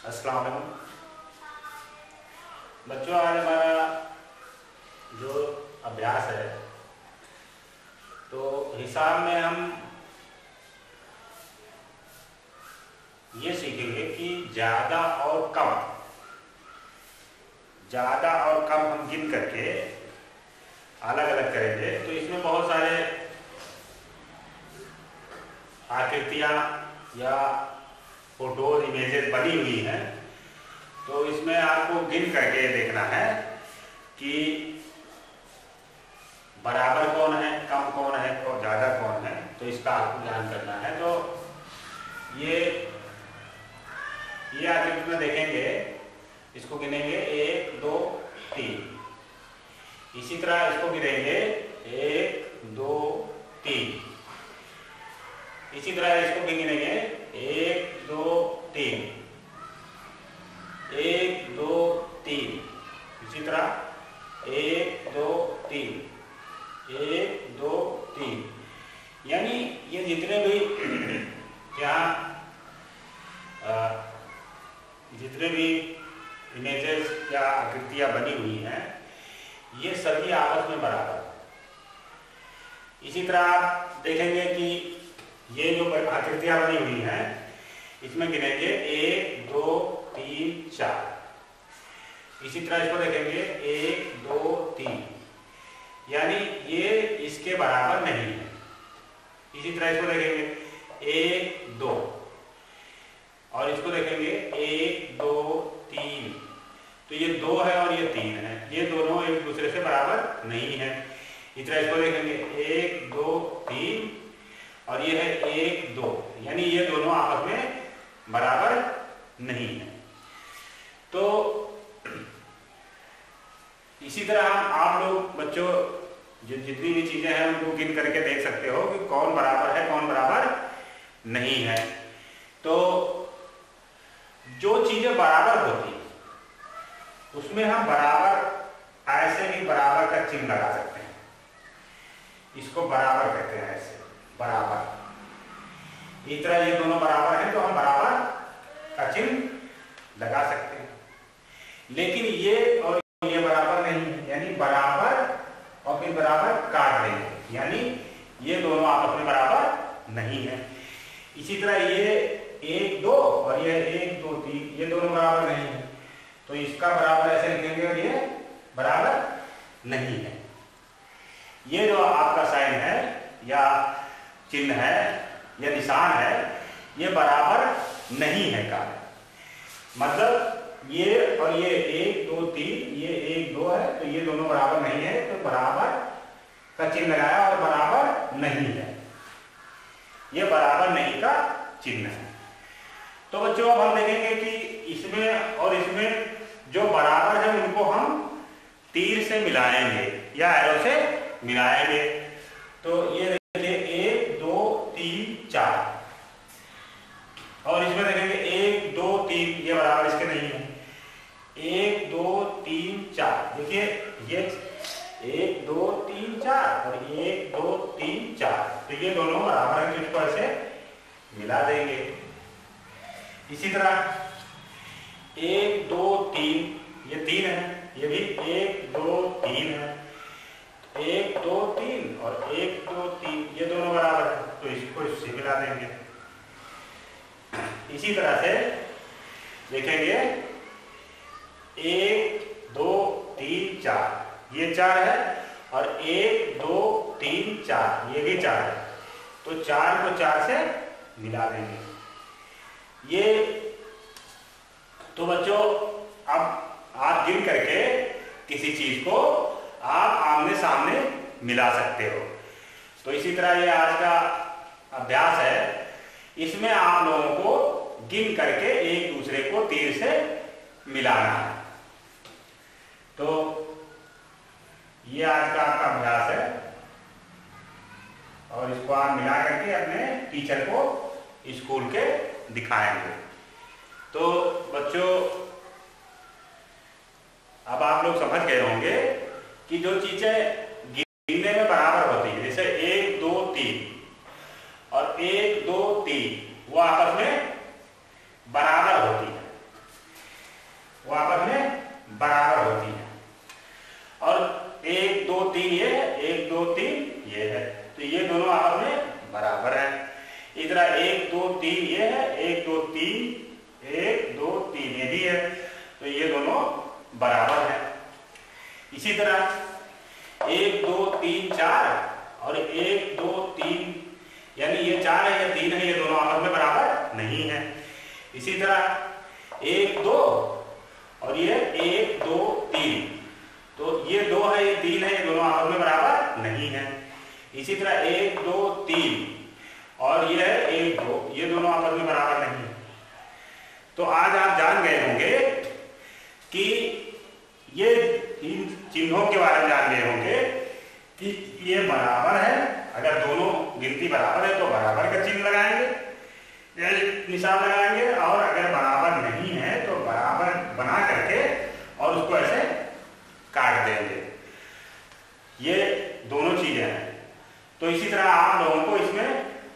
अस्सलाम वालेकुम बच्चों, आज हमारा जो अभ्यास है तो हिसाब में हम ये सीखेंगे कि ज़्यादा और कम हम गिन करके अलग अलग करेंगे। तो इसमें बहुत सारे आकृतियाँ या फोटोज इमेजेस बनी हुई हैं। तो इसमें आपको गिन करके देखना है कि बराबर कौन है, कम कौन है और ज़्यादा कौन है। तो इसका आपको ध्यान करना है। तो ये आकृति में देखेंगे, इसको गिनेंगे 1 2 3। इसी तरह इसको गिनेंगे 1 2 3। इसी तरह इसको गिनेंगे 1 2 3 1 2 3। इसी तरह 1 2 3 1 2 3। यानी ये जितने भी यहाँ जितने भी इमेजेस या आकृतियाँ बनी हुई हैं ये सभी आपस में बराबर। इसी तरह आप देखेंगे कि ये जो आकृतियाँ बनी हुई हैं इसमें गिनेंगे 1 2 3 4। इसी तरह इसको देखेंगे 1 2 3। यानी ये इसके बराबर नहीं है। इसी तरह इसको देखेंगे 1 2 और इसको देखेंगे 1 2 3। तो ये 2 है और ये 3 है, ये दोनों एक दूसरे से बराबर नहीं है। इस तरह इसको देखेंगे 1 2 3 और ये है 1 2। यानी ये दोनों आपस में बराबर नहीं है। तो इसी तरह आप लोग बच्चों जितनी भी चीजें हैं उनको गिन करके देख सकते हो कि कौन बराबर है कौन बराबर नहीं है। तो जो चीजें बराबर होती है उसमें हम बराबर ऐसे भी बराबर का चिन्ह लगा सकते हैं। इसको बराबर कहते हैं, ऐसे बराबर। इस तरह ये दोनों बराबर हैं तो हम बराबर का चिन्ह लगा सकते हैं। लेकिन ये और ये बराबर नहीं है, यानी बराबर और फिर बराबर काट देंगे, यानी ये दोनों आपस में बराबर नहीं है। इसी तरह ये 1 2 और ये 1 2 3, ये दोनों बराबर नहीं है तो इसका बराबर ऐसे लिखेंगे और ये बराबर नहीं है। ये जो आपका साइन है या चिन्ह है या निशान है ये बराबर नहीं है का मतलब ये और ये 1 2 3, ये 1 2 है तो ये दोनों बराबर नहीं है। तो बराबर का चिन्ह लगाया और बराबर नहीं है, ये बराबर नहीं का चिन्ह है। तो बच्चों अब हम देखेंगे कि इसमें और इसमें जो बराबर है उनको हम तीर से मिलाएंगे या एरो से मिलाएंगे। तो ये देखिए 1 2 3 4 और इसमें देखेंगे 1 2 3, ये बराबर इसके नहीं है। 1 2 3 4, देखिए ये 1 2 3 4 और 1 2 3 4, तो ये दोनों बराबर है। तो इसको ऐसे मिला देंगे। इसी तरह 1 2 3, ये 3 है, ये भी 1 2 3 है। 1 2 3 और 1 2 3, ये दोनों बराबर है तो इसको इससे मिला देंगे। इसी तरह से देखेंगे 1 2 3 4, ये 4 है और 1 2 3 4, ये भी 4 है तो 4 को 4 से मिला देंगे। ये तो बच्चों अब आप गिन करके किसी चीज को आप आमने सामने मिला सकते हो। तो इसी तरह ये आज का अभ्यास है, इसमें आप लोगों को गिन करके एक दूसरे को तीर से मिलाना है। तो ये आज का आपका अभ्यास है और इसको आप मिला करके अपने टीचर को स्कूल के दिखाएंगे। तो बच्चों अब आप लोग समझ गए होंगे कि जो चीजें गिनने में बराबर होती है, जैसे 1 2 3 और 1 2 3, वो आपस में बराबर होती है। ये है, तो ये दोनों आपस में बराबर है। इधर 1 2 3 ये है, 1 2 3 1 2 3 ये भी है, तो ये दोनों बराबर है। इसी तरह 1 2 3 4 और 1 2 3 यानी ये 4 है, ये 3 है, ये दोनों आपस में बराबर नहीं है। इसी तरह 1 2 और ये 1 2 3, तो ये 2 है, ये 3 है, ये दोनों आपस में बराबर नहीं है। इसी तरह 1 2 3 और ये है 1 2, ये दोनों आपस में बराबर नहीं है। तो आज आप जान गए होंगे कि ये इन चिन्हों के बारे में जान गए होंगे कि ये बराबर है, अगर दोनों गिनती बराबर है तो बराबर का चिन्ह लगाएंगे या निशान लगाएंगे, और अगर बराबर नहीं है तो बराबर बना करके और उसको ऐसे काट देंगे। ये दोनों चीजें हैं। तो इसी तरह आप लोगों को इसमें,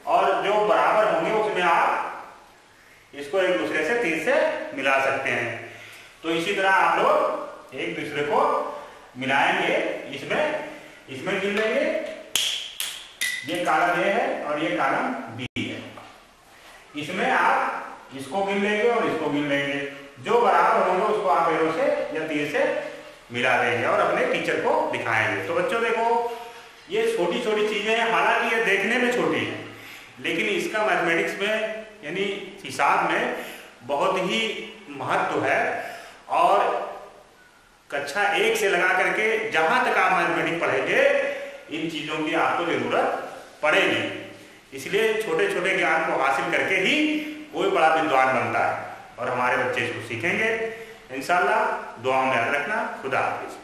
और जो बराबर होंगे उसमें आप इसको एक दूसरे से तीर से मिला सकते हैं। तो इसी तरह आप लोग एक दूसरे को मिलाएंगे, इसमें गिन लेंगे, ये कॉलम ए है और ये कॉलम बी है, इसमें आप इसको गिन लेंगे और इसको गिन लेंगे, जो बराबर होंगे उसको आप एरो से या तीर से मिला देंगे और अपने टीचर को दिखाएंगे। तो बच्चों देखो, ये छोटी छोटी चीजें हैं, हालांकि ये देखने में छोटी है, लेकिन इसका मैथमेटिक्स में यानी हिसाब में बहुत ही महत्व है। और कक्षा 1 से लगा करके जहां तक आप मैथमेटिक्स पढ़ेंगे इन चीजों की आपको जरूरत पड़ेगी। इसलिए छोटे छोटे ज्ञान को हासिल करके ही कोई बड़ा विद्वान बनता है, और हमारे बच्चे इसको सीखेंगे इंशाल्लाह। दुआ में याद रखना। खुदा हाफिज।